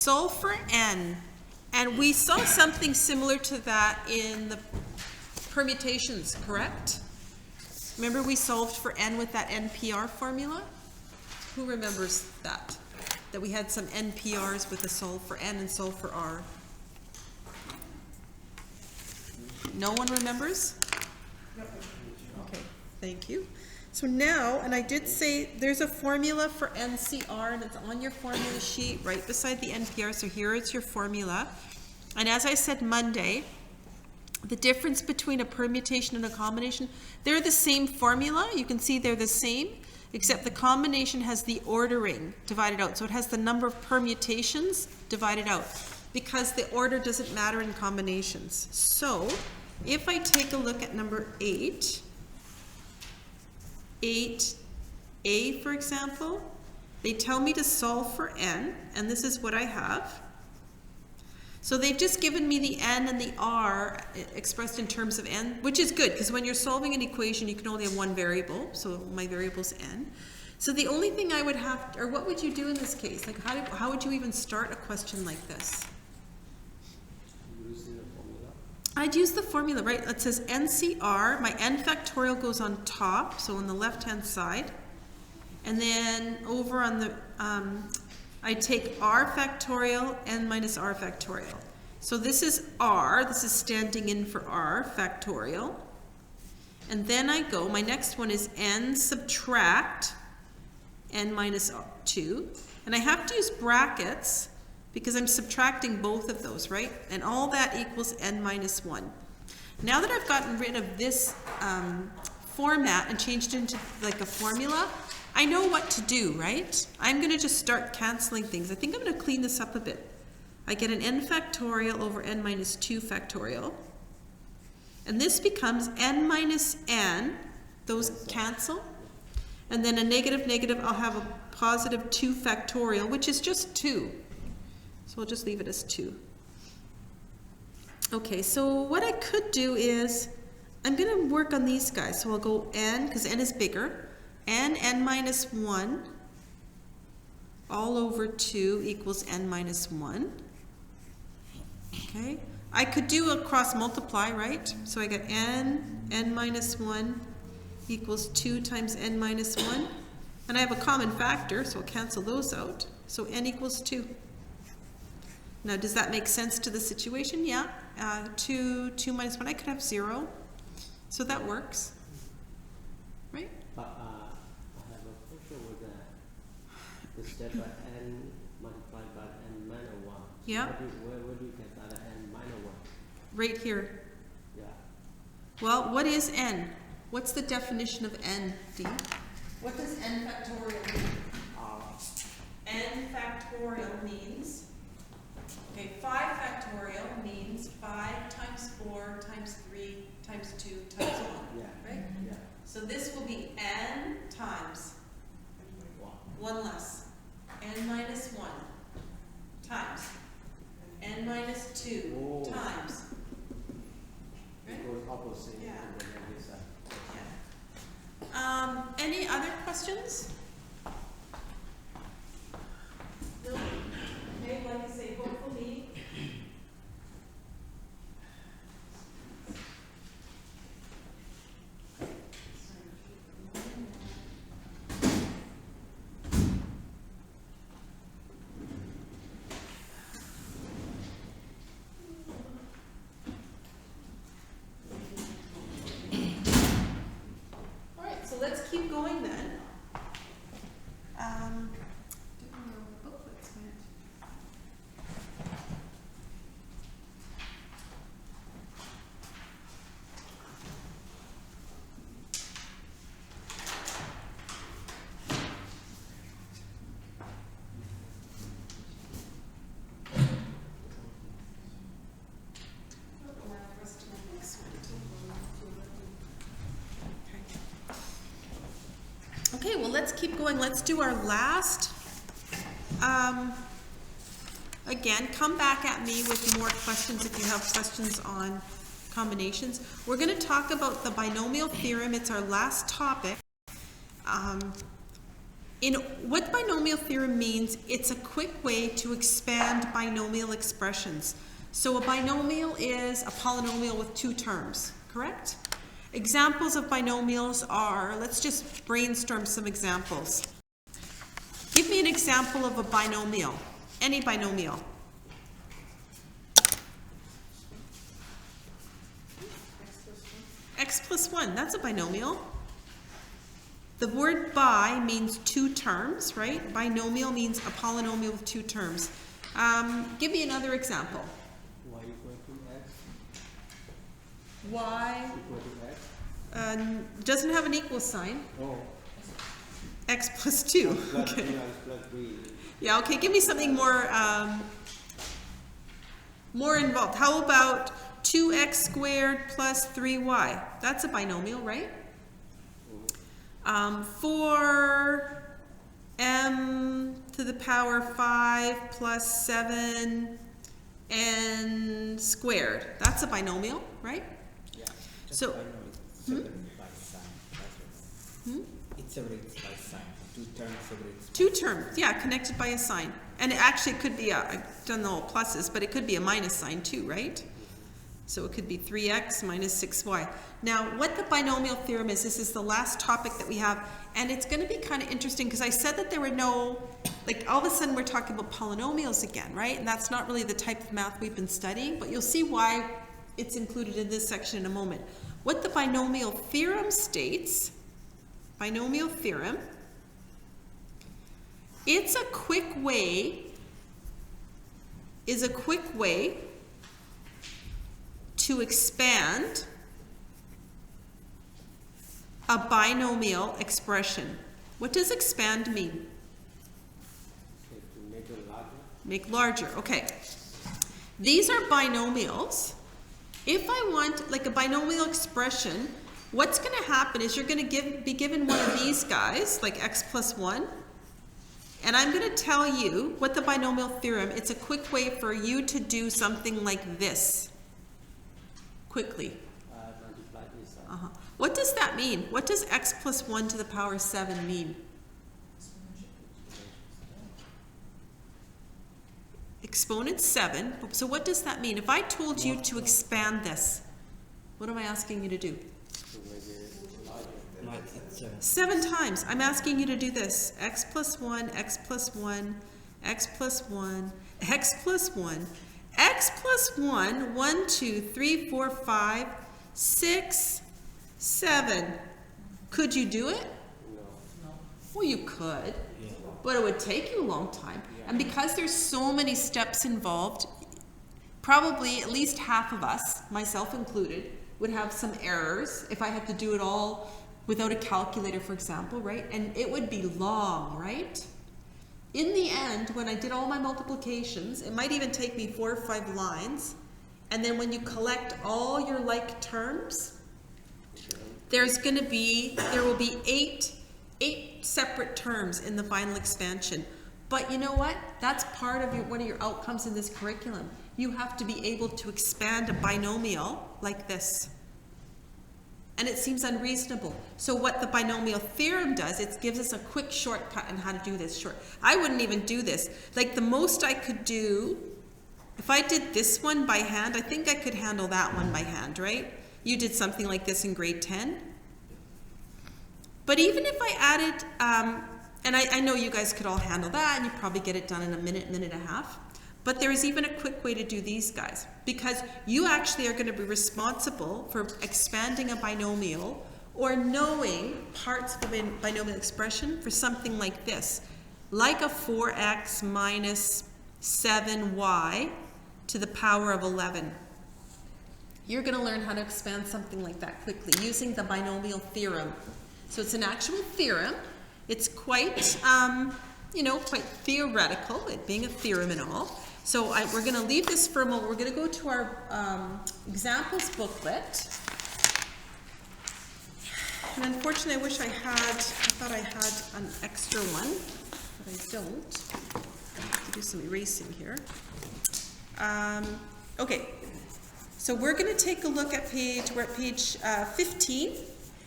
solve for n. And we saw something similar to that in the permutations, correct? Remember we solved for n with that NPR formula? Who remembers that? That we had some NPRs with a solve for n and solve for r. No one remembers? Okay, thank you. So now, and I did say there's a formula for NCR, and it's on your formula sheet right beside the NPR, so here is your formula. And as I said Monday, the difference between a permutation and a combination, they're the same formula. You can see they're the same, except the combination has the ordering divided out. So it has the number of permutations divided out, because the order doesn't matter in combinations. So if I take a look at number 8, 8a, for example, they tell me to solve for n, and this is what I have. So they've just given me the n and the r expressed in terms of n, which is good, because when you're solving an equation, you can only have one variable, so my variable's n. So the only thing I would have, or what would you do in this case? Like, how would you even start a question like this? I'd use the formula, right? It says NCR, my n factorial goes on top, so on the left-hand side. And then over on the, I take r factorial, n minus r factorial. So this is r, this is standing in for r factorial. And then I go, my next one is n subtract n minus 2. And I have to use brackets, because I'm subtracting both of those, right? And all that equals n minus 1. Now that I've gotten rid of this format and changed it into like a formula, I know what to do, right? I'm going to just start canceling things. I think I'm going to clean this up a bit. I get an n factorial over n minus 2 factorial. And this becomes n minus n. Those cancel. And then a negative, negative, I'll have a positive 2 factorial, which is just 2. So I'll just leave it as 2. Okay, so what I could do is, I'm going to work on these guys. So I'll go n, because n is bigger, n minus 1, all over 2 equals n minus 1. Okay, I could do a cross multiply, right? So I get n minus 1 equals 2 times n minus 1. And I have a common factor, so I'll cancel those out. So n equals 2. Now, does that make sense to the situation? Yeah. 2 minus 1, I could have 0. So that works. Right? But I have a question with the step by n multiplied by n minus 1. Yeah. Where do you get that n minus 1? Right here. Yeah. Well, what is n? What's the definition of n, D? What does n factorial mean? N factorial means, okay, 5 factorial means 5 times 4 times 3 times 2 times 1, Yeah. right? Yeah. So this will be n times 1 less, n minus 1 times n minus 2 times. Right? It goes opposite. Yeah. And then on this side. Yeah. Any other questions? No? Okay, like I say, hopefully. All right, so let's keep going then. Don't know where the booklets went. Okay, well, let's keep going. Let's do our last. Again, come back at me with more questions if you have questions on combinations. We're going to talk about the binomial theorem. It's our last topic. What binomial theorem means, it's a quick way to expand binomial expressions. So a binomial is a polynomial with two terms, correct? Examples of binomials are, let's just brainstorm some examples. Give me an example of a binomial, any binomial. X plus 1, that's a binomial. The word bi means two terms, right? Binomial means a polynomial with two terms. Give me another example. Y equal to X Y equal to X. doesn't have an equal sign. Oh. X plus 2. Plus Okay. 2X plus 3. Yeah, okay, give me something more, more involved. How about 2x squared plus 3y? That's a binomial, right? 4m to the power 5 plus 7 n squared. That's a binomial, right? Yeah. So- Separated by sign. That's what it's separated by sign. Two terms separated. Two terms, yeah, connected by a sign. And it actually could be I don't know pluses, but it could be a minus sign too, right? So it could be 3x minus 6y. Now, what the binomial theorem is, this is the last topic that we have, and it's going to be kind of interesting because I said that there were no, like all of a sudden we're talking about polynomials again, right? And that's not really the type of math we've been studying, but you'll see why it's included in this section in a moment. What the binomial theorem states, binomial theorem, it's a quick way, to expand a binomial expression. What does expand mean? Okay, to make it larger. Make larger, okay. These are binomials. If I want like a binomial expression, what's going to happen is you're going to be given one of these guys, like x plus 1, and I'm going to tell you what the binomial theorem, it's a quick way for you to do something like this. Quickly. Multiply this side. What does that mean? What does x plus 1 to the power 7 mean? Exponent 7. So what does that mean? If I told you to expand this, what am I asking you to do? To make it larger. Like it's 7 times. I'm asking you to do this. X plus 1, x plus 1, x plus 1, x plus 1, x plus 1, 1, 2, 3, 4, 5, 6, 7. Could you do it? No. Well, you could, yeah. but it would take you a long time. And because there's so many steps involved, probably at least half of us, myself included, would have some errors if I had to do it all without a calculator, for example, right? And it would be long, right? In the end, when I did all my multiplications, it might even take me 4 or 5 lines. And then when you collect all your like terms, there will be eight separate terms in the final expansion. But you know what? That's part of one of your outcomes in this curriculum. You have to be able to expand a binomial like this. And it seems unreasonable. So what the binomial theorem does, it gives us a quick shortcut on how to do this. I wouldn't even do this. Like the most I could do, if I did this one by hand, I think I could handle that one by hand, right? You did something like this in grade 10. But even if I added, and I know you guys could all handle that, and you probably get it done in a minute, minute and a half. But there is even a quick way to do these guys, because you actually are going to be responsible for expanding a binomial or knowing parts of a binomial expression for something like this, like a 4x minus 7y to the power of 11. You're going to learn how to expand something like that quickly using the binomial theorem. So it's an actual theorem. It's quite, quite theoretical, it being a theorem and all. So we're going to leave this for a moment. We're going to go to our examples booklet. And unfortunately, I thought I had an extra one, but I don't. I have to do some erasing here. Okay, so we're going to take a look at we're at page 15.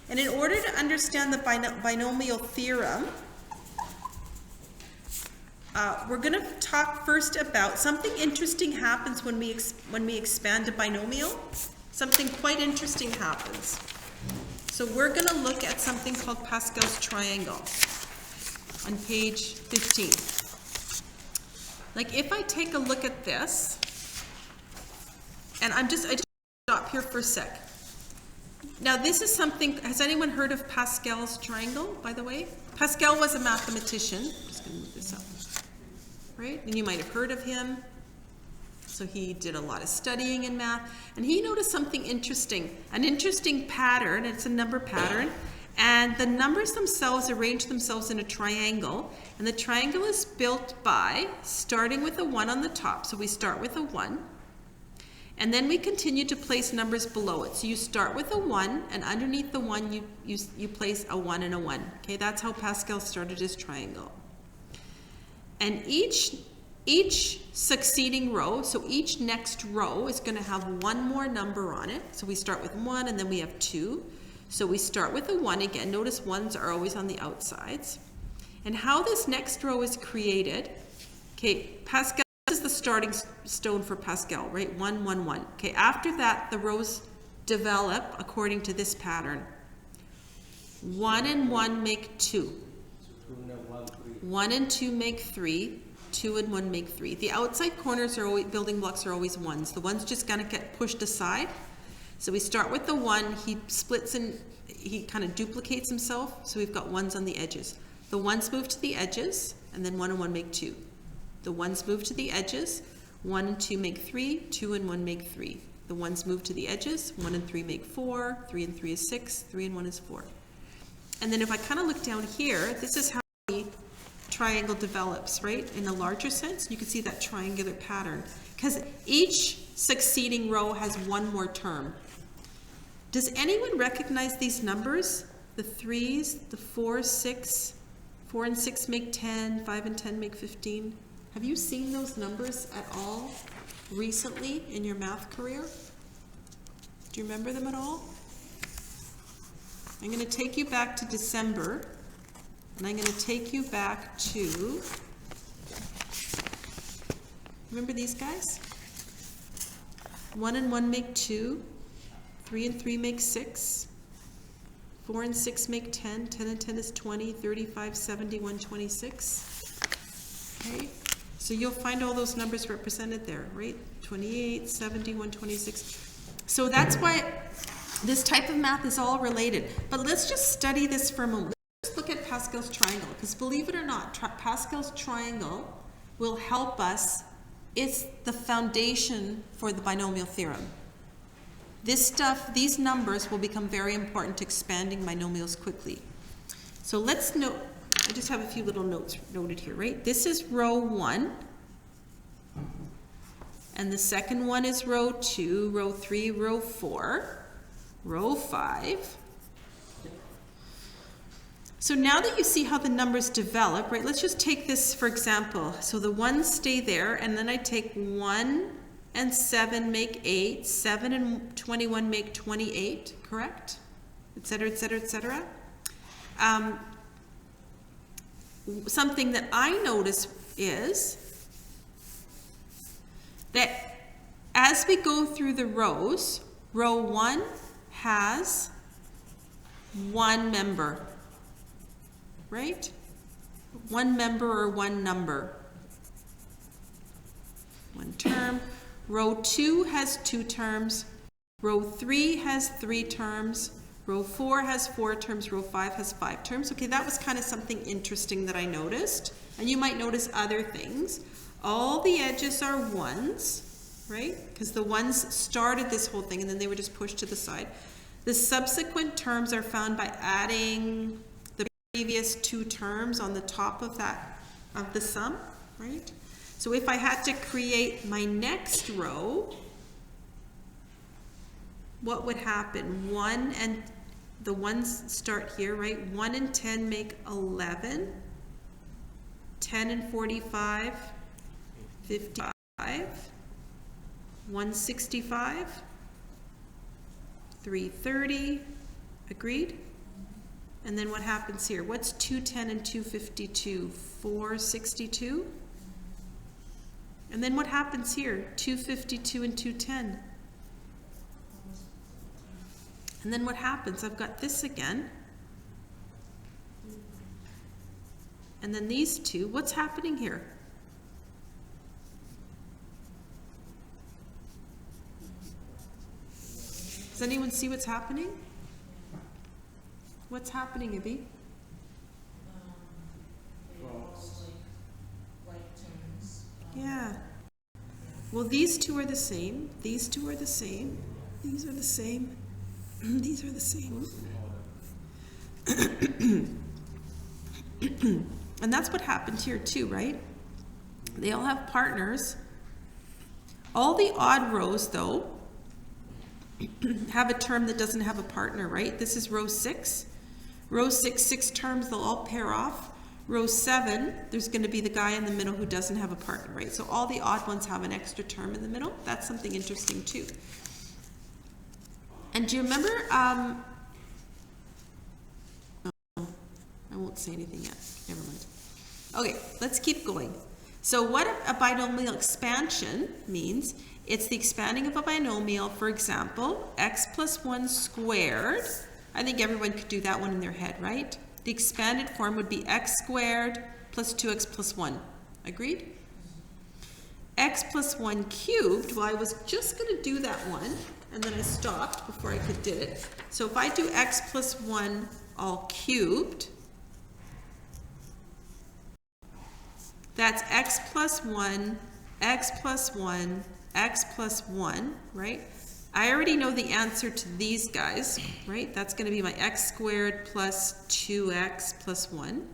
And in order to understand the binomial theorem, we're going to talk first about something interesting happens when we expand a binomial. Something quite interesting happens. So we're going to look at something called Pascal's triangle on page 15. Like if I take a look at this, and I just stop here for a sec. Now this is something, has anyone heard of Pascal's triangle, by the way? Pascal was a mathematician. I'm just going to move this up. Right? And you might have heard of him. So he did a lot of studying in math. And he noticed something interesting. An interesting pattern. It's a number pattern. And the numbers themselves arrange themselves in a triangle. And the triangle is built by starting with a 1 on the top. So we start with a 1. And then we continue to place numbers below it. So you start with a 1, and underneath the 1, you place a 1 and a 1. Okay, that's how Pascal started his triangle. And each succeeding row, so each next row is going to have one more number on it. So we start with 1, and then we have 2. So we start with a 1 again. Notice 1s are always on the outsides. And how this next row is created, okay, Pascal is the starting stone for Pascal, right? 1, 1, 1. Okay, after that, the rows develop according to this pattern. 1 and 1 make 2. 1 and 2 make 3. 2 and 1 make 3. The outside corners are always, building blocks are always 1s. The 1's just gonna get pushed aside. So we start with the 1, he splits and he kind of duplicates himself, so we've got 1s on the edges. The 1's move to the edges, and then 1 and 1 make 2. The 1's move to the edges, 1 and 2 make 3, 2 and 1 make 3. The 1's move to the edges, 1 and 3 make 4, 3 and 3 is 6, 3 and 1 is 4. And then if I kind of look down here, this is how the triangle develops, right? In a larger sense, you can see that triangular pattern. Because each succeeding row has one more term. Does anyone recognize these numbers? The 3s, the 4, 6, 4 and 6 make 10, 5 and 10 make 15. Have you seen those numbers at all recently in your math career? Do you remember them at all? I'm going to take you back to December, and I'm going to take you back to, remember these guys? 1 and 1 make 2, 3 and 3 make 6, 4 and 6 make 10, 10 and 10 is 20, 35, 70, 126. Okay, so you'll find all those numbers represented there, right? 28, 70, 126. So that's why this type of math is all related. But let's just study this for a moment. Let's look at Pascal's triangle, because believe it or not, Pascal's triangle will help us. It's the foundation for the binomial theorem. This stuff, these numbers will become very important to expanding binomials quickly. So let's note, I just have a few little notes noted here, right? This is row 1. And the second one is row 2, row 3, row 4, row 5. So now that you see how the numbers develop, right, let's just take this for example. So the 1s stay there, and then I take 1 and 7 make 8, 7 and 21 make 28, correct? Et cetera, et cetera, et cetera. Something that I notice is that as we go through the rows, row 1 has 1 member, right? 1 member or 1 number. 1 term. Row 2 has 2 terms. Row 3 has 3 terms. Row 4 has 4 terms. Row 5 has 5 terms. Okay, that was kind of something interesting that I noticed. And you might notice other things. All the edges are 1s, right? Because the 1s started this whole thing and then they were just pushed to the side. The subsequent terms are found by adding the previous 2 terms on the top of that, of the sum, right? So if I had to create my next row, what would happen? 1 and the 1s start here, right? 1 and 10 make 11. 10 and 45, 55. 165. 330. Agreed? And then what happens here? What's 210 and 252? 462? And then what happens here? 252 and 210. And then what happens? I've got this again. And then these two. What's happening here? Does anyone see what's happening? What's happening, Ibby? Yeah. Well, these two are the same. These two are the same. These are the same. These are the same. And that's what happened here too, right? They all have partners. All the odd rows, though, have a term that doesn't have a partner, right? This is row 6. Row 6, 6 terms, they'll all pair off. Row 7, there's going to be the guy in the middle who doesn't have a partner, right? So all the odd ones have an extra term in the middle. That's something interesting too. And do you remember, I won't say anything yet, never mind. Okay, let's keep going. So what a binomial expansion means, it's the expanding of a binomial, for example, x plus 1 squared. I think everyone could do that one in their head, right? The expanded form would be x squared plus 2x plus 1. Agreed? X plus 1 cubed, well, I was just going to do that one, and then I stopped before I could do it. So if I do x plus 1 all cubed, that's x plus 1, x plus 1, x plus 1, right? I already know the answer to these guys, right? That's going to be my x squared plus 2x plus 1.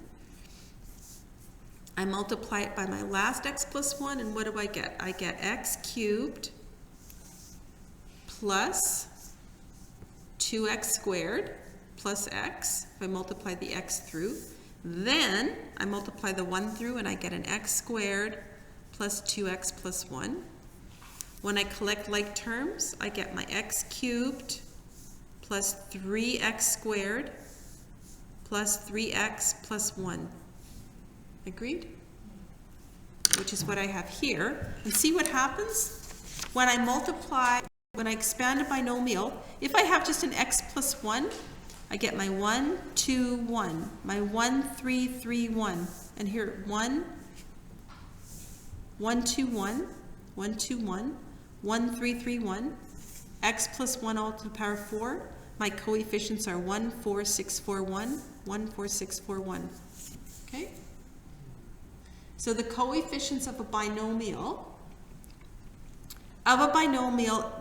I multiply it by my last x plus 1, and what do I get? I get x cubed plus 2x squared plus x, if I multiply the x through. Then I multiply the 1 through, and I get an x squared plus 2x plus 1. When I collect like terms, I get my x cubed plus 3x squared plus 3x plus 1. Agreed? Which is what I have here. And see what happens? When I multiply, when I expand a binomial, if I have just an x plus 1, I get my 1, 2, 1, my 1, 3, 3, 1. And here, 1, 1, 2, 1, 1, 2, 1, 1, 3, 3, 1, x plus 1 all to the power 4. My coefficients are 1, 4, 6, 4, 1, 1, 4, 6, 4, 1. Okay? So the coefficients of a binomial,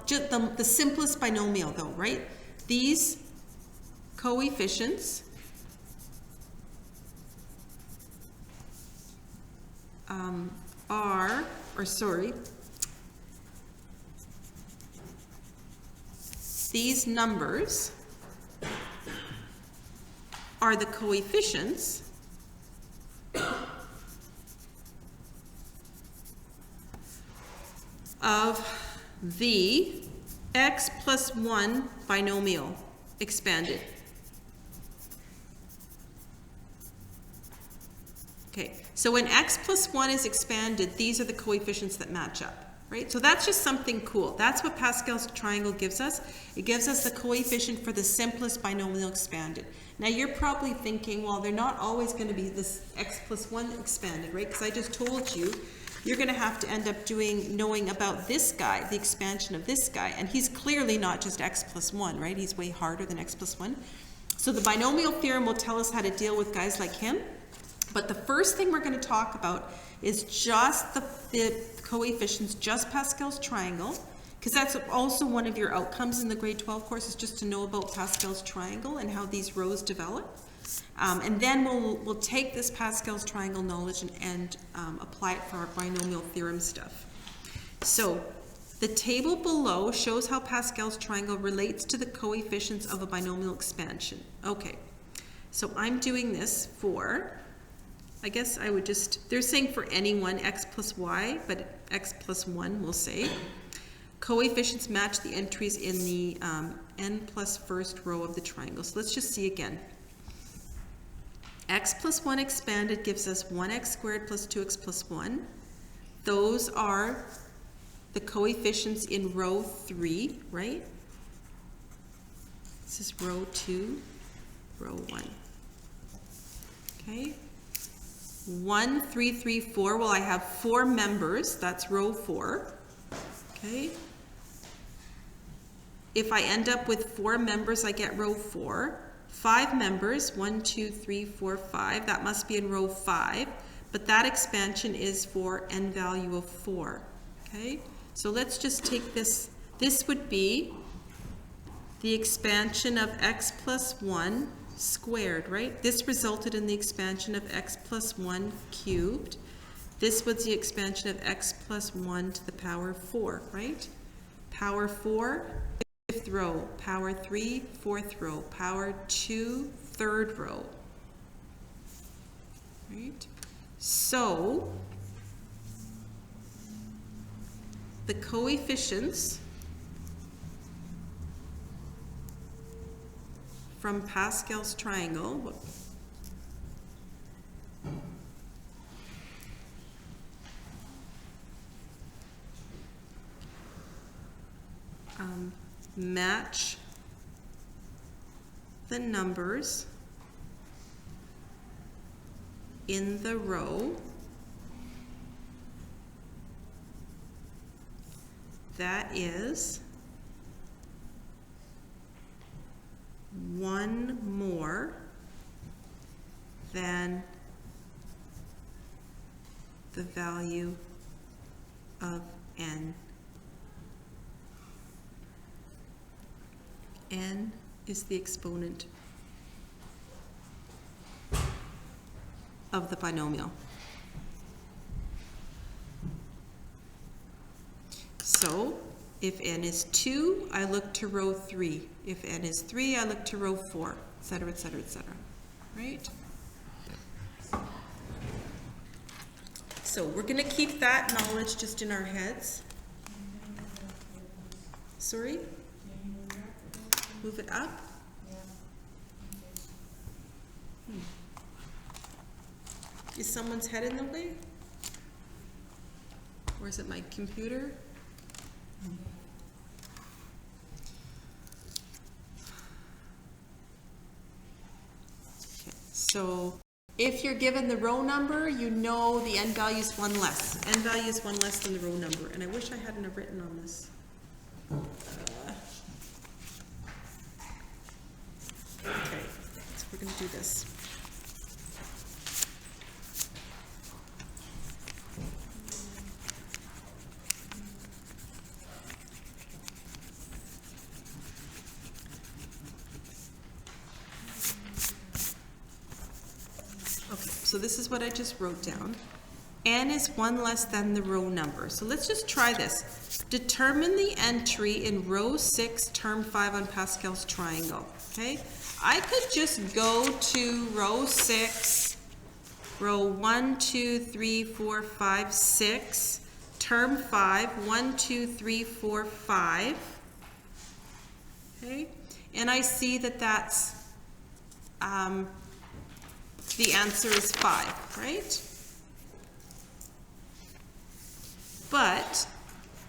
just the simplest binomial though, right? These coefficients these numbers are the coefficients of the x plus 1 binomial expanded. Okay, so when x plus 1 is expanded, these are the coefficients that match up, right? So that's just something cool. That's what Pascal's triangle gives us. It gives us the coefficient for the simplest binomial expanded. Now you're probably thinking, well, they're not always going to be this x plus 1 expanded, right? Because I just told you, you're going to have to end up knowing about this guy, the expansion of this guy. And he's clearly not just x plus 1, right? He's way harder than x plus 1. So the binomial theorem will tell us how to deal with guys like him. But the first thing we're going to talk about is just the coefficients, just Pascal's triangle, because that's also one of your outcomes in the grade 12 course, is just to know about Pascal's triangle and how these rows develop. And then we'll take this Pascal's triangle knowledge and apply it for our binomial theorem stuff. So the table below shows how Pascal's triangle relates to the coefficients of a binomial expansion. Okay, so I'm doing this for, I guess I would just, they're saying for anyone x plus y, but x plus 1 we'll say. Coefficients match the entries in the n plus first row of the triangle. So let's just see again. X plus 1 expanded gives us 1x squared plus 2x plus 1. those are the coefficients in row 3, right? This is row 2, row 1. Okay. 1, 3, 3, 4. Well, I have 4 members. That's row 4. Okay. If I end up with 4 members, I get row 4. 5 members, 1, 2, 3, 4, 5. That must be in row 5. But that expansion is for n value of 4. Okay. So let's just take this. This would be the expansion of x plus 1 squared, right? This resulted in the expansion of x plus 1 cubed. This was the expansion of x plus 1 to the power 4, right? Power 4, 5th row. Power 3, 4th row. Power 2, 3rd row. Right? So, the coefficients from Pascal's triangle, match the numbers in the row that is one more than the value of n. N is the exponent of the binomial. So, if n is 2, I look to row 3. If n is 3, I look to row 4, etc., etc., etc. Right? So, we're going to keep that knowledge just in our heads. Sorry? Move it up? Is someone's head in the way? Or is it my computer? Okay, so if you're given the row number, you know the n value is 1 less. N value is 1 less than the row number. And I wish I hadn't have written on this. Okay, so we're going to do this. Okay, so this is what I just wrote down. N is 1 less than the row number. So let's just try this. Determine the entry in row 6, term 5 on Pascal's triangle. Okay, I could just go to row 6, row 1, 2, 3, 4, 5, 6, term 5, 1, 2, 3, 4, 5. Okay, and I see that that's the answer is 5, right? But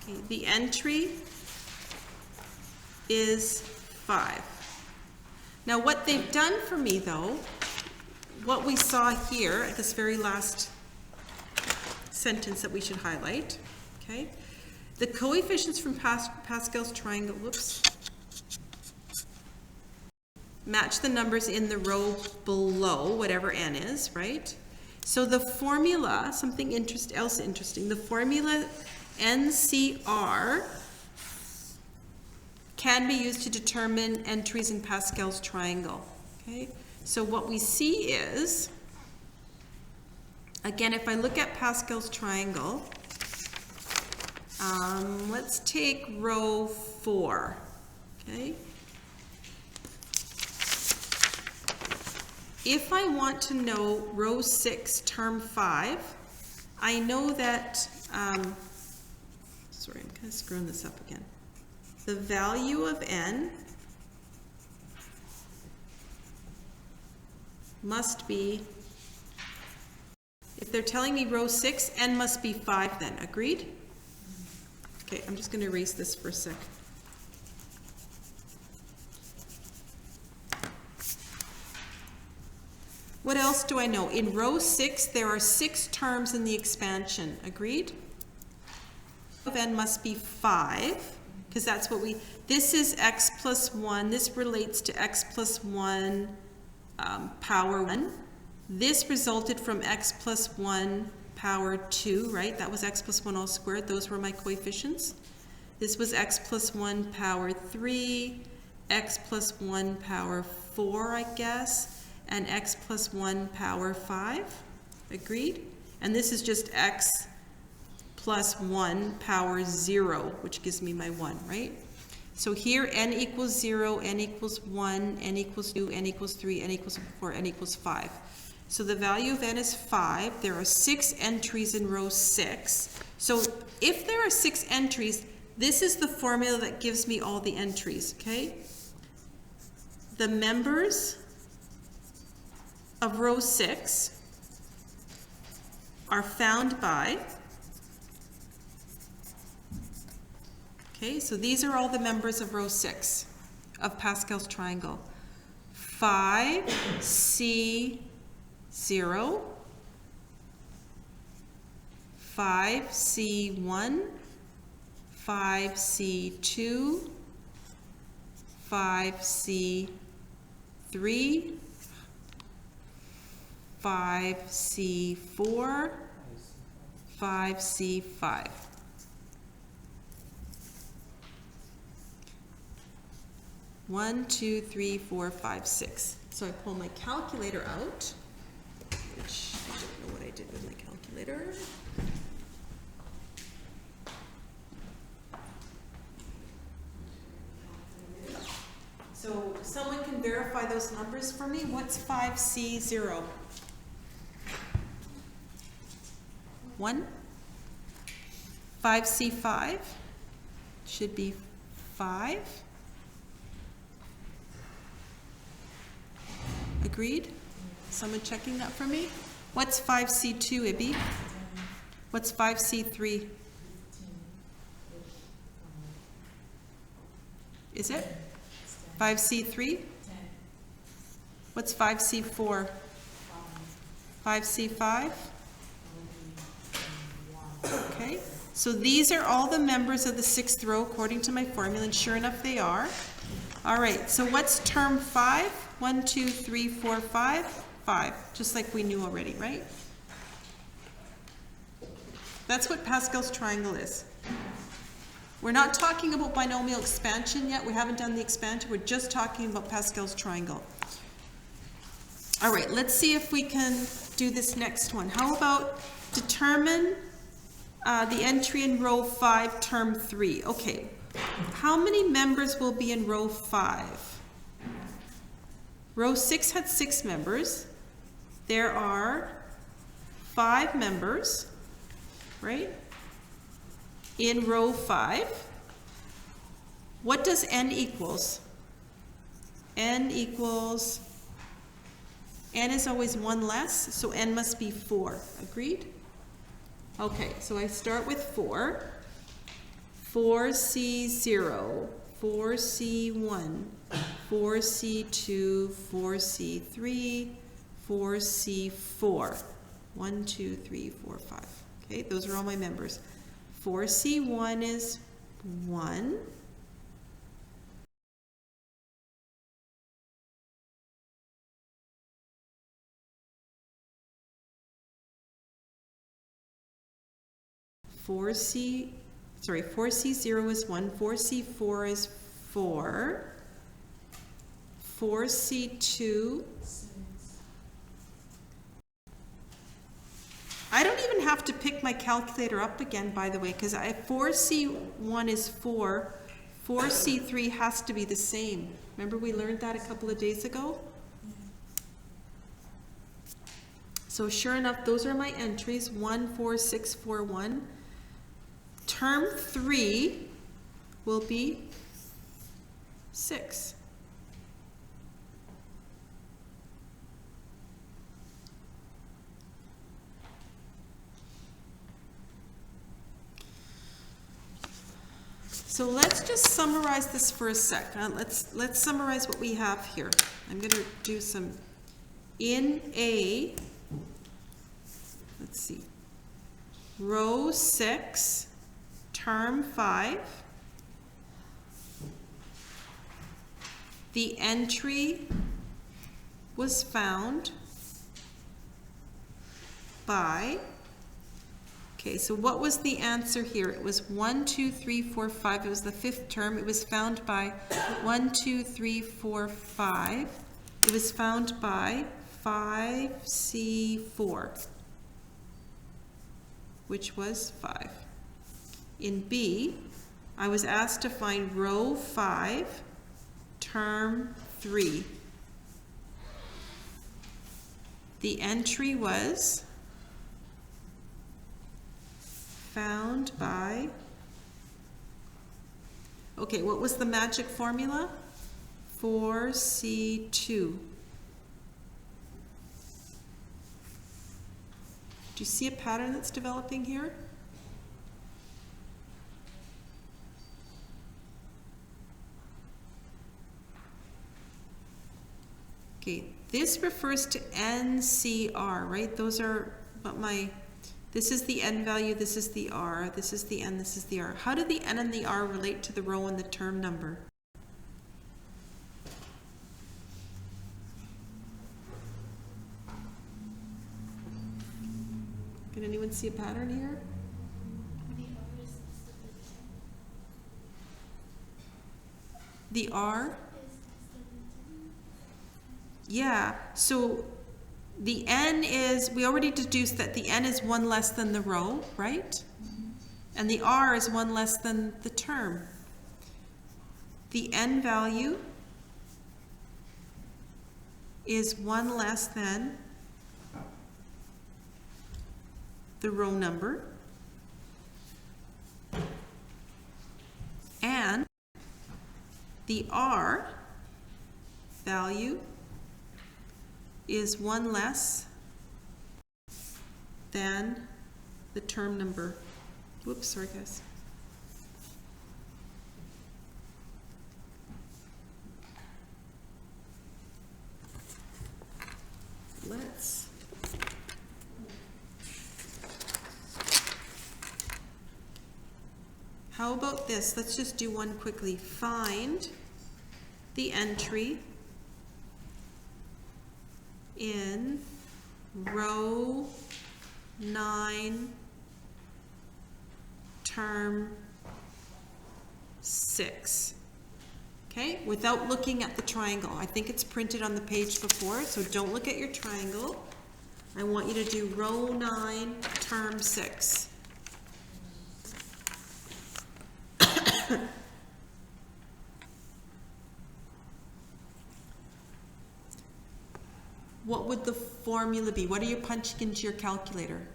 okay, the entry is 5. Now what they've done for me though, what we saw here at this very last sentence that we should highlight, okay? The coefficients from Pascal's triangle, whoops, match the numbers in the row below, whatever n is, right? So the formula, something else interesting, the formula NCR can be used to determine entries in Pascal's triangle, okay? So what we see is, again, if I look at Pascal's triangle, let's take row 4, okay? If I want to know row 6, term 5, I know that, sorry, I'm kind of screwing this up again. The value of n must be, if they're telling me row 6, n must be 5 then, agreed? Okay, I'm just gonna erase this for a sec. What else do I know? In row 6, there are 6 terms in the expansion, agreed? Of n must be 5, because that's what we, this is x plus 1, this relates to x plus 1 power 1. This resulted from x plus 1 power 2, right? That was x plus 1 all squared. Those were my coefficients. This was x plus 1 power 3, x plus 1 power 4, I guess, and x plus 1 power 5. Agreed? And this is just x plus 1 power 0, which gives me my 1, right? So here n equals 0, n equals 1, n equals 2, n equals 3, n equals 4, n equals 5. So the value of n is 5. There are 6 entries in row 6. So if there are 6 entries, this is the formula that gives me all the entries, okay? The members of row 6 are found by, okay, so these are all the members of row 6 of Pascal's triangle. 5C0, 5C1, 5C2, 5C3, 5C4, 5C5. One, two, three, four, 5, 6. So I pull my calculator out, which I don't know what I did with my calculator. So someone can verify those numbers for me. What's 5C0? 1. 5C5 should be 5. Agreed? Someone checking that for me? What's 5C2, Ibby? What's 5C3? Is it? 5C3? What's 5C4? 5C5? Okay, so these are all the members of the 6th row according to my formula, and sure enough they are. All right, so what's term 5? 1, 2, 3, 4, 5? 5, just like we knew already, right? That's what Pascal's triangle is. We're not talking about binomial expansion yet. We haven't done the expansion. We're just talking about Pascal's triangle. All right, let's see if we can do this next one. How about determine the entry in row 5, term 3. Okay, how many members will be in row 5? Row 6 had 6 members. There are 5 members, right? In row 5. What does n equals? N equals, n is always 1 less, so n must be 4. Agreed? Okay, so I start with 4. 4C0, 4C1, 4C2, 4C3, 4C4. 1, 2, 3, 4, 5. Okay, those are all my members. 4C1 is 1. Four C0 is 1, 4C4 is 4, 4C2, I don't even have to pick my calculator up again, by the way, because 4C1 is 4, 4C3 has to be the same. Remember we learned that a couple of days ago? So sure enough, those are my entries, 1, 4, 6, 4, 1. Term 3 will be 6. So let's just summarize this for a sec. Let's summarize what we have here. I'm going to do some in A. Let's see. Row 6, term 5. The entry was found by, okay, so what was the answer here? It was 1, 2, 3, 4, 5. It was the 5th term. It was found by 1, 2, 3, 4, 5. It was found by 5C4, which was 5. In B, I was asked to find row 5, term 3. The entry was found by, okay, what was the magic formula? 4C2. Do you see a pattern that's developing here? Okay, this refers to NCR, right? Those are what this is the N value, this is the R, this is the N, this is the R. How do the N and the R relate to the row and the term number? Can anyone see a pattern here? The R? Yeah, so the N is, we already deduced that the N is 1 less than the row, right? Mm-hmm. And the R is 1 less than the term. The N value is 1 less than the row number. And the R value is 1 less than the term number. Whoops, sorry guys. How about this? Let's just do one quickly. Find the entry in row 9, term 6. Okay, without looking at the triangle. I think it's printed on the page before, so don't look at your triangle. I want you to do row 9, term 6. What would the formula be? What are you punching into your calculator?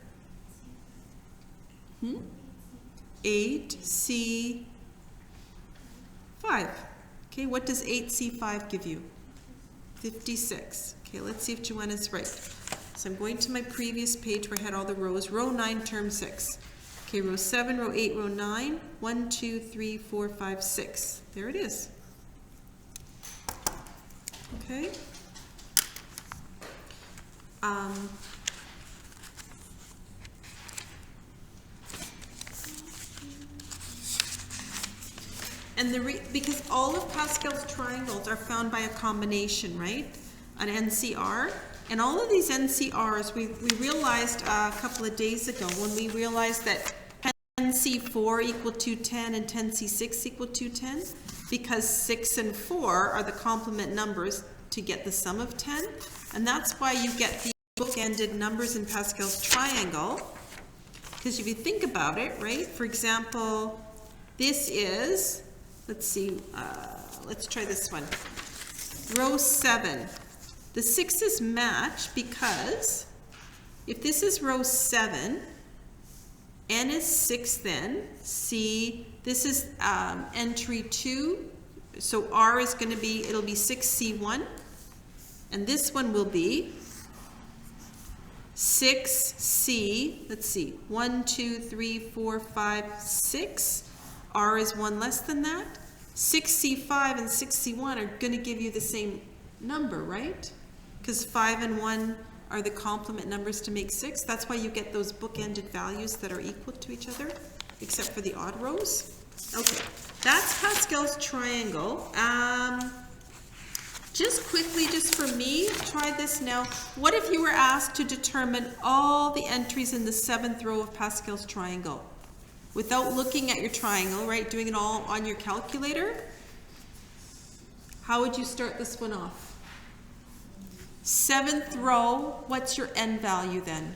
8C5. Okay, what does 8C5 give you? 56. Okay, let's see if Joanna's right. So I'm going to my previous page where I had all the rows. Row 9, term 6. Okay, row 7, row 8, row 9. 1, 2, 3, 4, 5, 6. There it is. Okay. And because all of Pascal's triangles are found by a combination, right? An NCR. And all of these NCRs, we realized a couple of days ago when we realized that 10C4 equal to 10 and 10C6 equal to 10, because 6 and 4 are the complement numbers to get the sum of 10. And that's why you get the bookended numbers in Pascal's triangle. Because if you think about it, right? For example, this is, let's see, let's try this one. Row 7. The 6s match because if this is row 7, N is 6 then, C, this is entry 2, so R is going to be, it'll be 6C1, and this one will be 6C, let's see, 1, 2, 3, 4, 5, 6, R is 1 less than that. 6C5 and 6C1 are going to give you the same number, right? Because 5 and 1 are the complement numbers to make 6. That's why you get those bookended values that are equal to each other, except for the odd rows. Okay, that's Pascal's triangle. Just quickly, just for me, try this now. What if you were asked to determine all the entries in the 7th row of Pascal's triangle? Without looking at your triangle, right? Doing it all on your calculator? How would you start this one off? 7th row, what's your n value then?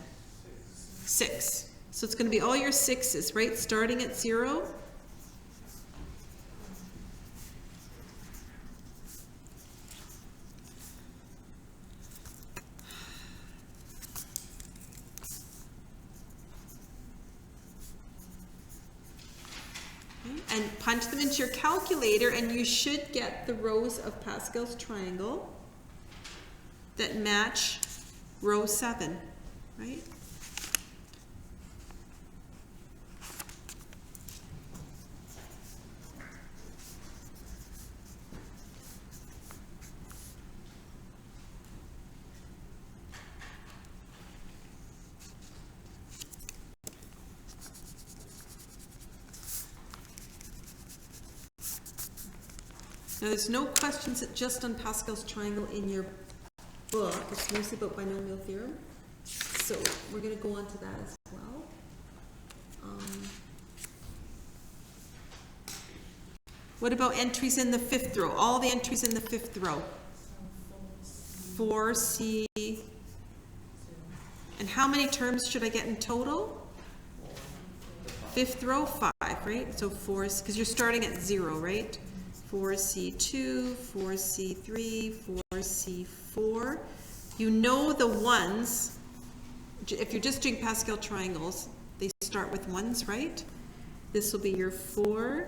6. So it's going to be all your 6s, right? Starting at 0. And punch them into your calculator, and you should get the rows of Pascal's triangle that match row 7, right? Now, there's no questions just on Pascal's triangle in your book. It's mostly about binomial theorem. So we're going to go on to that as well. What about entries in the 5th row? All the entries in the 5th row. 4C. And how many terms should I get in total? 5th row, 5, right? So 4, because you're starting at 0, right? 4C2, 4C3, 4C4. You know the ones, if you're just doing Pascal triangles, they start with 1s, right? This will be your 4.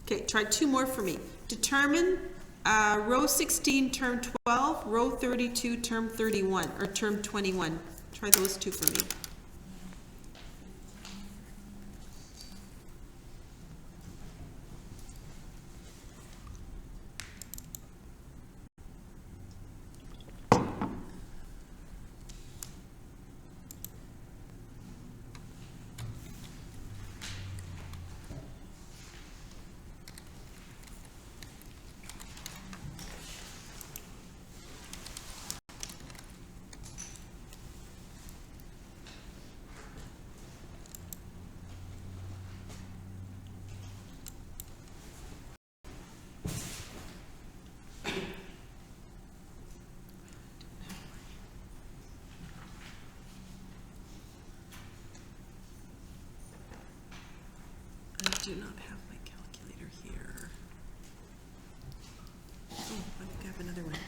Okay, try 2 more for me. Determine row 16, term 12, row 32, term 31, or term 21. Try those 2 for me. I do not have my calculator here. Oh, I think I have another one.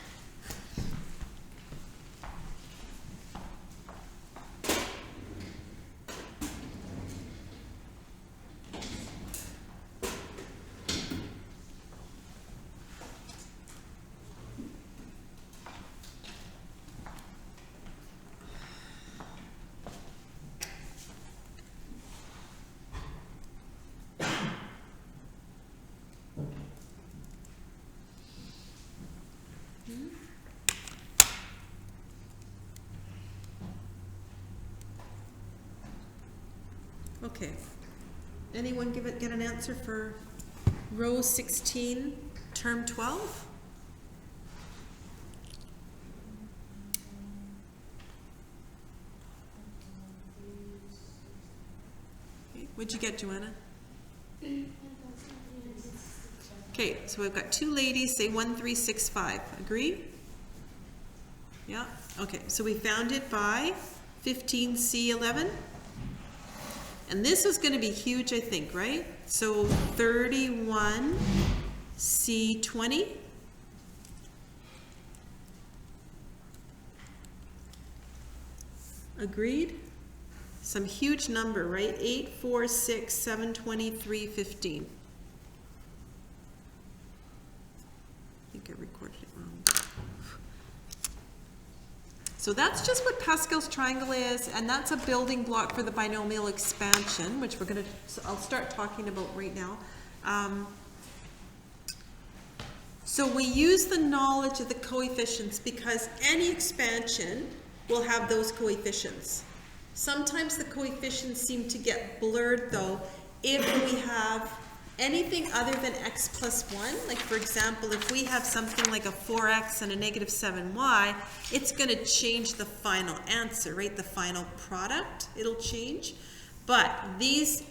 Okay. Anyone get an answer for row 16, term 12? Okay. What'd you get, Joanna? Okay, so we've got 2 ladies, say 1365. Agree? Yeah? Okay, so we found it by 15C11. And this is going to be huge, I think, right? So 31C20. Agreed? Some huge number, right? 8, 4, 6, 7, 23, 15. I think I recorded it wrong. So that's just what Pascal's triangle is, and that's a building block for the binomial expansion, which I'll start talking about right now. So we use the knowledge of the coefficients because any expansion will have those coefficients. Sometimes the coefficients seem to get blurred though if we have anything other than x plus 1. Like for example, if we have something like a 4x and a negative 7y, it's going to change the final answer, right? The final product, it'll change. But these,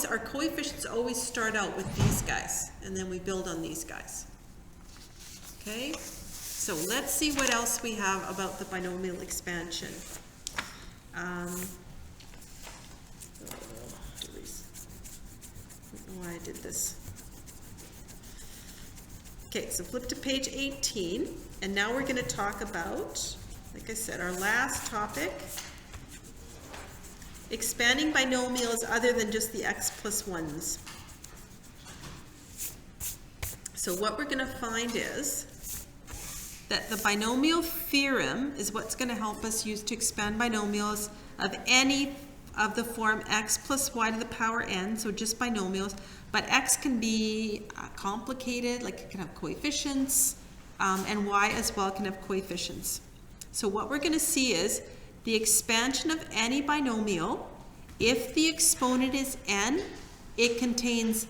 our coefficients always start out with these guys, and then we build on these guys. Okay, so let's see what else we have about the binomial expansion. I don't know why I did this. Okay, so flip to page 18, and now we're going to talk about, like I said, our last topic, expanding binomials other than just the x plus 1s. So what we're going to find is that the binomial theorem is what's going to help us use to expand binomials of any of the form x plus y to the power n, so just binomials, but x can be complicated, like it can have coefficients, and y as well can have coefficients. So what we're going to see is the expansion of any binomial, if the exponent is n, it contains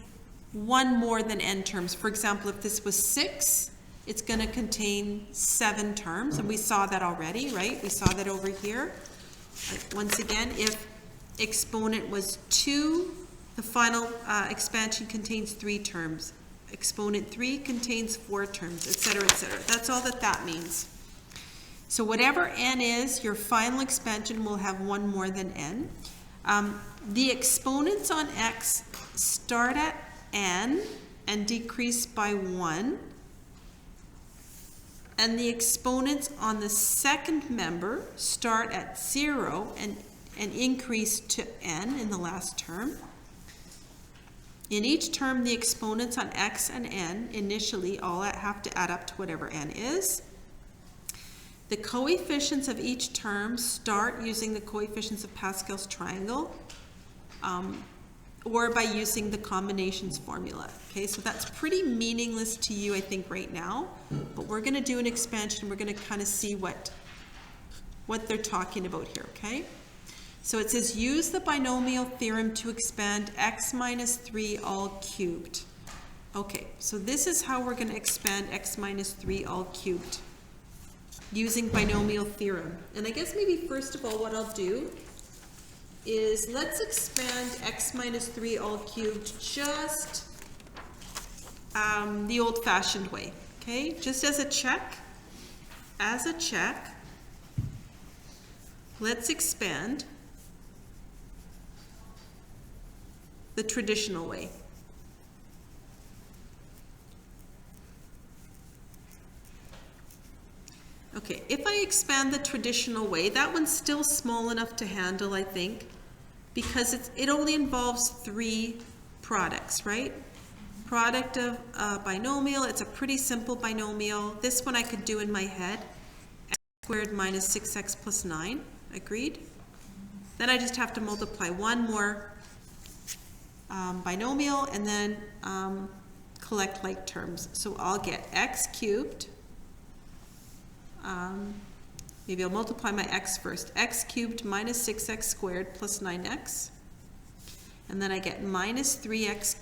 one more than n terms. For example, if this was 6, it's going to contain 7 terms, and we saw that already, right? We saw that over here. Once again, if exponent was 2, the final expansion contains 3 terms. Exponent 3 contains 4 terms, etc., etc. That's all that means. So whatever n is, your final expansion will have one more than n. The exponents on x start at n and decrease by 1. And the exponents on the second member start at 0 and increase to n in the last term. In each term, the exponents on x and n initially all have to add up to whatever n is. The coefficients of each term start using the coefficients of Pascal's triangle, or by using the combinations formula. Okay, so that's pretty meaningless to you, I think, right now, but we're going to do an expansion. We're going to kind of see what they're talking about here, okay? So it says use the binomial theorem to expand x minus 3 all cubed. Okay, so this is how we're going to expand x minus 3 all cubed using binomial theorem. And I guess maybe first of all what I'll do is let's expand x minus 3 all cubed just the old-fashioned way, okay? Just as a check, let's expand the traditional way. Okay, if I expand the traditional way, that one's still small enough to handle, I think, because it only involves 3 products, right? Product of a binomial, it's a pretty simple binomial. This one I could do in my head, x squared minus 6x plus 9, agreed? Then I just have to multiply one more binomial and then collect like terms. So I'll get x cubed. Maybe I'll multiply my x first. X cubed minus 6x squared plus 9x. And then I get minus 3x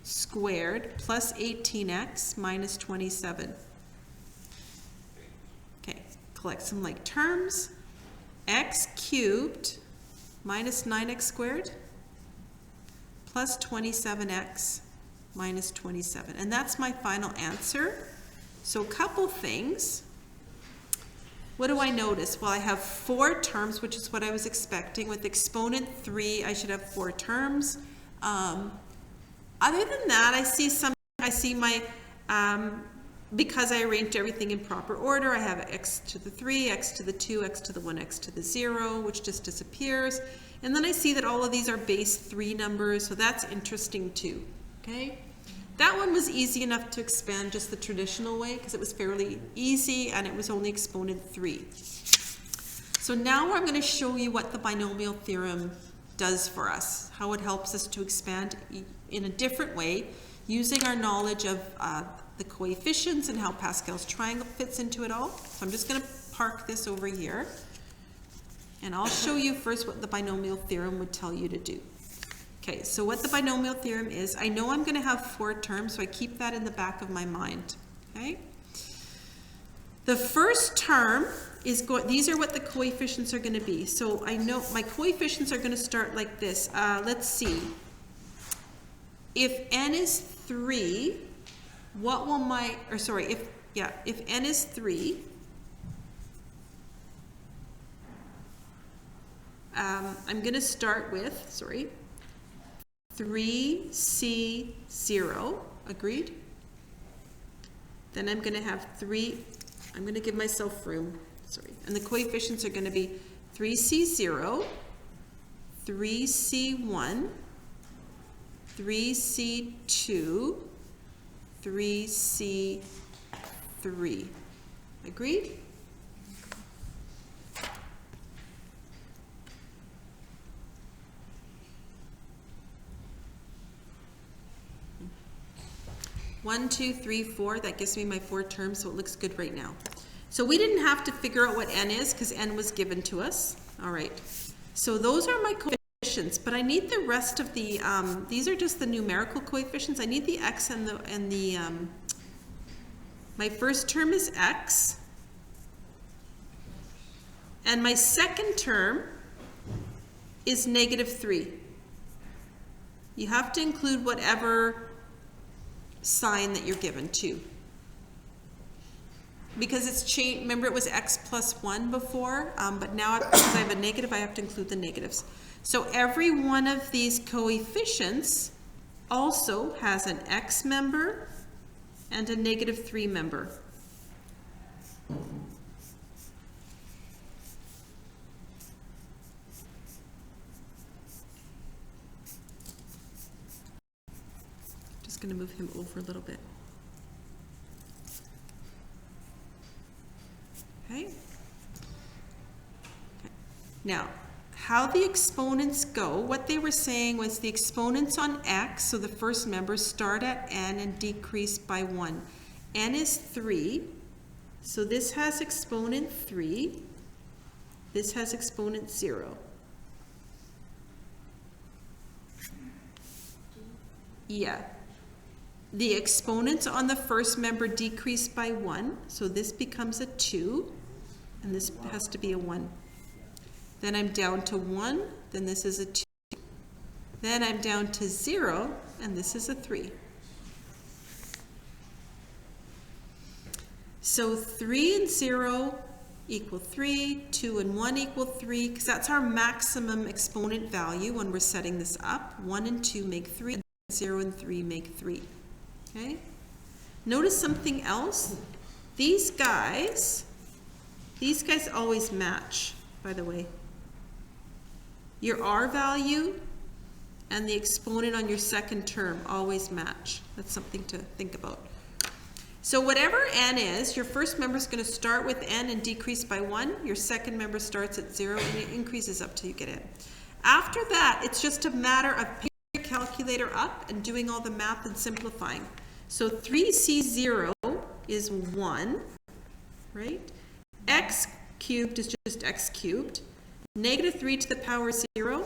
squared plus 18x minus 27. Okay, collect some like terms. X cubed minus 9x squared plus 27x minus 27. And that's my final answer. So a couple things. What do I notice? Well, I have 4 terms, which is what I was expecting. With exponent 3, I should have 4 terms. Other than that, I see my, because I arranged everything in proper order, I have x to the 3, x to the 2, x to the 1, x to the 0, which just disappears. And then I see that all of these are base 3 numbers, so that's interesting too, okay? That one was easy enough to expand just the traditional way because it was fairly easy and it was only exponent 3. So now I'm going to show you what the binomial theorem does for us, how it helps us to expand in a different way using our knowledge of the coefficients and how Pascal's triangle fits into it all. So I'm just going to park this over here, and I'll show you first what the binomial theorem would tell you to do. Okay, so what the binomial theorem is, I know I'm going to have 4 terms, so I keep that in the back of my mind. Okay? The first term is these are what the coefficients are going to be. So I know my coefficients are going to start like this. Let's see. If n is 3, what will my, or sorry, if n is 3, I'm going to start with, 3c0, agreed? Then I'm going to have I'm going to give myself room, and the coefficients are going to be 3c0, 3c1, 3c2, 3c3. Agreed? One, two, three, 4. That gives me my 4 terms, so it looks good right now. So we didn't have to figure out what n is because n was given to us. All right. So those are my coefficients, but I need the rest of the, these are just the numerical coefficients. I need the x and the my first term is x. And my second term is -3. You have to include whatever sign that you're given too. Because it's changed, remember it was x plus 1 before, but now because I have a negative, I have to include the negatives. So every one of these coefficients also has an x member and a -3 member. Just going to move him over a little bit. Okay. Now, how the exponents go, what they were saying was the exponents on x, so the first members start at n and decrease by 1. N is 3, so this has exponent 3, this has exponent 0. Yeah. The exponents on the first member decrease by 1, so this becomes a 2, and this has to be a 1. Then I'm down to 1, then this is a 2. Then I'm down to 0, and this is a 3. So 3 and 0 equal 3, 2 and 1 equal 3, because that's our maximum exponent value when we're setting this up. 1 and 2 make 3, and 0 and 3 make 3. Okay? Notice something else. These guys always match, by the way. Your R value and the exponent on your second term always match. That's something to think about. So whatever n is, your first member is going to start with n and decrease by 1. Your second member starts at 0 and it increases up till you get n. After that, it's just a matter of picking your calculator up and doing all the math and simplifying. So 3c0 is 1, right? X cubed is just x cubed. -3 to the power 0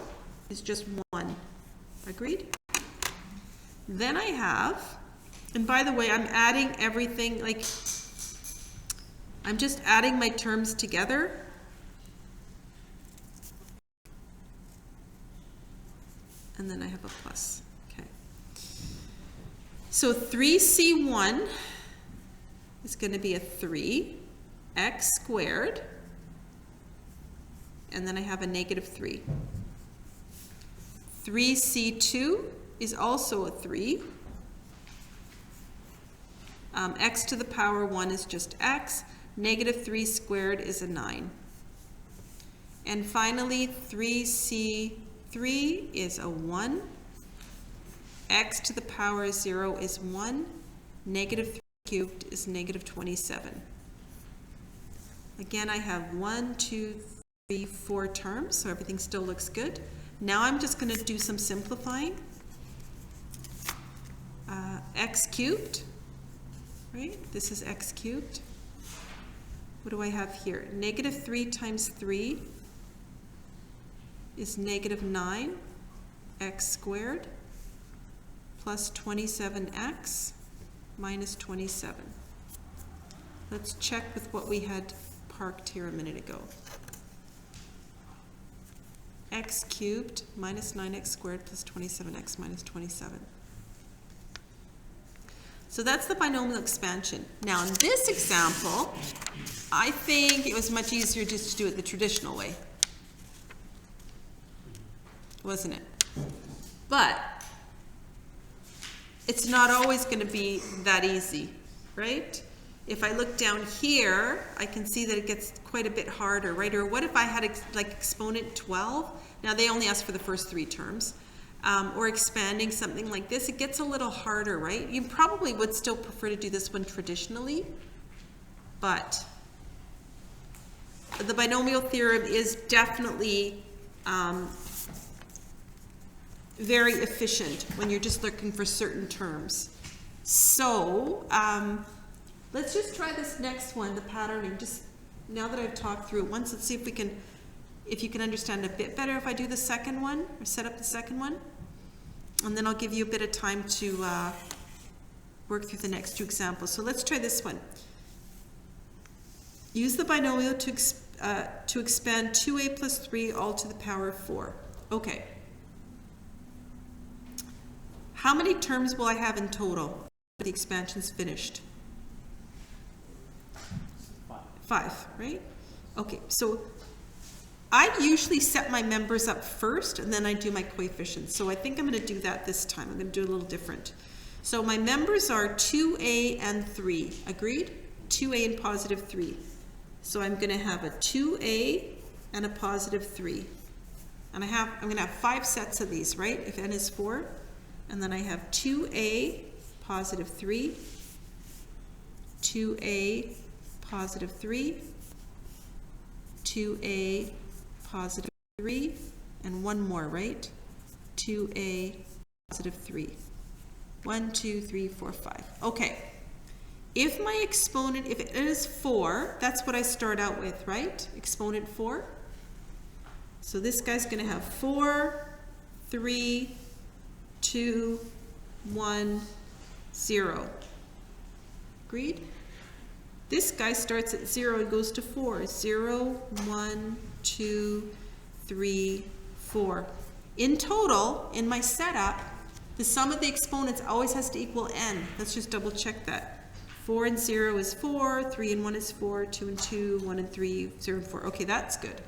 is just 1. Agreed? Then I have, and by the way, I'm adding everything, like, I'm just adding my terms together. And then I have a plus. Okay. So 3c1 is going to be a 3, x squared, and then I have a -3. 3c2 is also a 3. X to the power 1 is just x. -3 squared is a 9. And finally, 3c3 is a 1. X to the power 0 is 1. -3 cubed is -27. Again, I have 1, 2, 3, 4 terms, so everything still looks good. Now I'm just going to do some simplifying. X cubed, right? This is x cubed. What do I have here? Negative 3 times 3 is negative 9 x squared plus 27x minus 27. Let's check with what we had parked here a minute ago. X cubed minus 9x squared plus 27x minus 27. So that's the binomial expansion. Now in this example, I think it was much easier just to do it the traditional way, wasn't it? But it's not always going to be that easy, right? If I look down here, I can see that it gets quite a bit harder, right? Or what if I had like exponent 12? Now they only ask for the first 3 terms. Or expanding something like this, it gets a little harder, right? You probably would still prefer to do this one traditionally, but the binomial theorem is definitely very efficient when you're just looking for certain terms. So let's just try this next one, the patterning. Just now that I've talked through it once, let's see if you can understand a bit better if I do the second one, or set up the second one. And then I'll give you a bit of time to work through the next 2 examples. So let's try this one. Use the binomial to expand 2a plus 3 all to the power of 4. Okay. How many terms will I have in total? The expansion's finished. 5, right? Okay, so I usually set my members up first and then I do my coefficients. So I think I'm going to do that this time. I'm going to do it a little different. So my members are 2a and 3. Agreed? 2a and positive 3. So I'm going to have a 2a and a positive 3. And I'm going to have 5 sets of these, right? If n is 4. And then I have 2a positive 3, 2a positive 3, 2a positive 3, and one more, right? 2a positive 3. 1, 2, 3, 4, 5. Okay. If my exponent, if it is 4, that's what I start out with, right? Exponent 4. So this guy's going to have 4, 3, 2, 1, 0. Agreed? This guy starts at 0 and goes to 4. 0, 1, 2, 3, 4. In total, in my setup, the sum of the exponents always has to equal n. Let's just double check that. 4 and 0 is 4, 3 and 1 is 4, 2 and 2, 1 and 3, 0 and 4. Okay, that's good.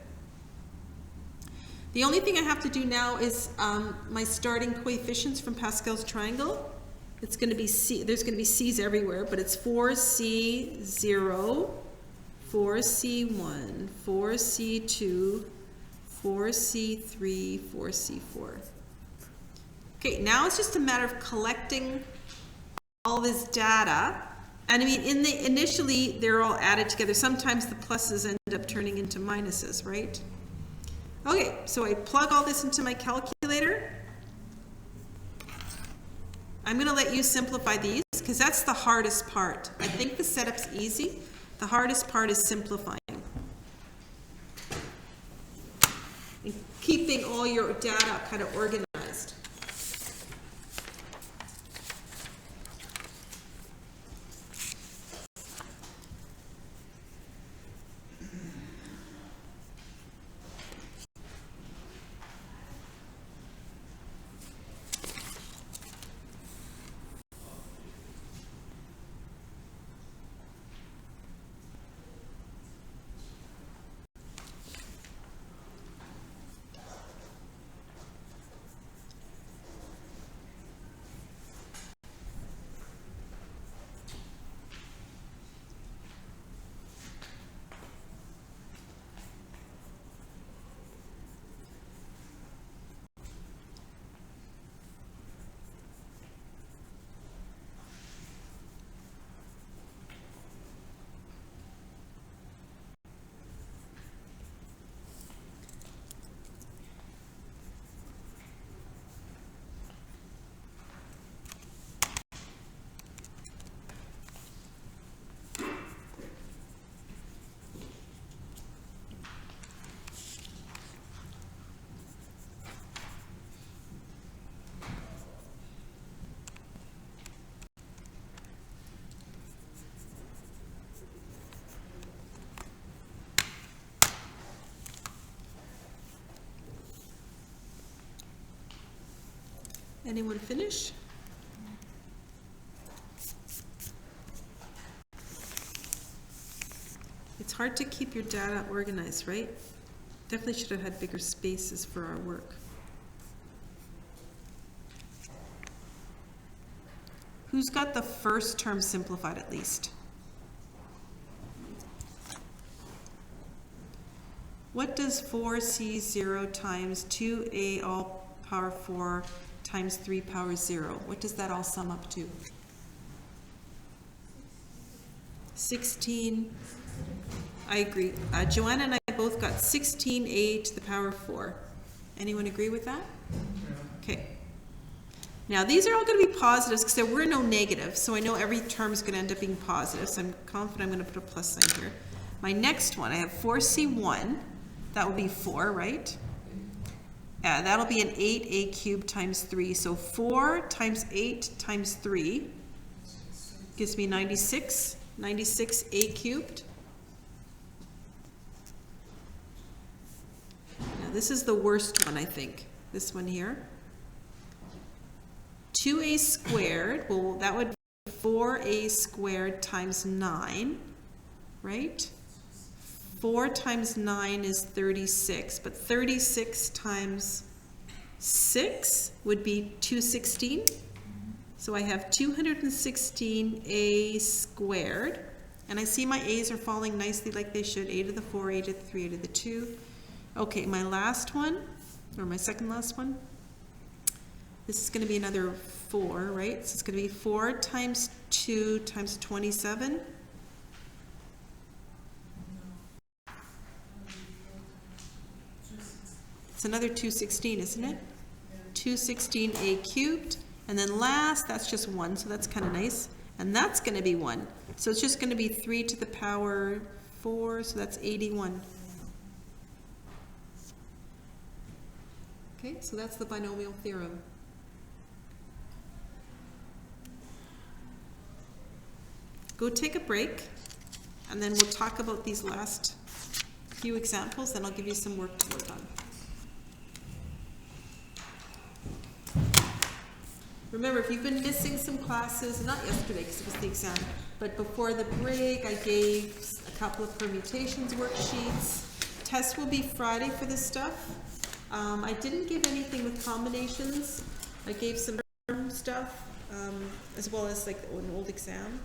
The only thing I have to do now is my starting coefficients from Pascal's triangle. It's going to be C, there's going to be C's everywhere, but it's 4C0, 4C1, 4C2, 4C3, 4C4. Okay, now it's just a matter of collecting all this data. And I mean, initially they're all added together. Sometimes the pluses end up turning into minuses, right? Okay, so I plug all this into my calculator. I'm going to let you simplify these because that's the hardest part. I think the setup's easy. The hardest part is simplifying. And keeping all your data kind of organized. Anyone finish? It's hard to keep your data organized, right? Definitely should have had bigger spaces for our work. Who's got the first term simplified at least? What does 4c0 times 2a all power 4 times 3 power 0? What does that all sum up to? 16. I agree. Joanna and I both got 16a to the power 4. Anyone agree with that? Okay. Now these are all going to be positives because there were no negatives, so I know every term is going to end up being positive, so I'm confident I'm going to put a plus sign here. My next one, I have 4c1. That will be 4, right? That'll be an 8a cubed times 3. So 4 times 8 times 3 gives me 96. 96a cubed. Now this is the worst one, I think. This one here. 2a squared, well, that would be 4a squared times 9, right? 4 times 9 is 36, but 36 times 6 would be 216. So I have 216a squared, and I see my a's are falling nicely like they should. A to the 4, a to the 3, a to the 2. Okay, my last one, or my second last one, this is going to be another 4, right? So it's going to be 4 times 2 times 27. It's another 216, isn't it? 216a cubed. And then last, that's just 1, so that's kind of nice. And that's going to be 1. So it's just going to be 3 to the power 4, so that's 81. Okay, so that's the binomial theorem. Go take a break, and then we'll talk about these last few examples, then I'll give you some work to work on. Remember, if you've been missing some classes, not yesterday because it was the exam, but before the break, I gave a couple of permutations worksheets. Test will be Friday for this stuff. I didn't give anything with combinations. I gave some term stuff, as well as like an old exam.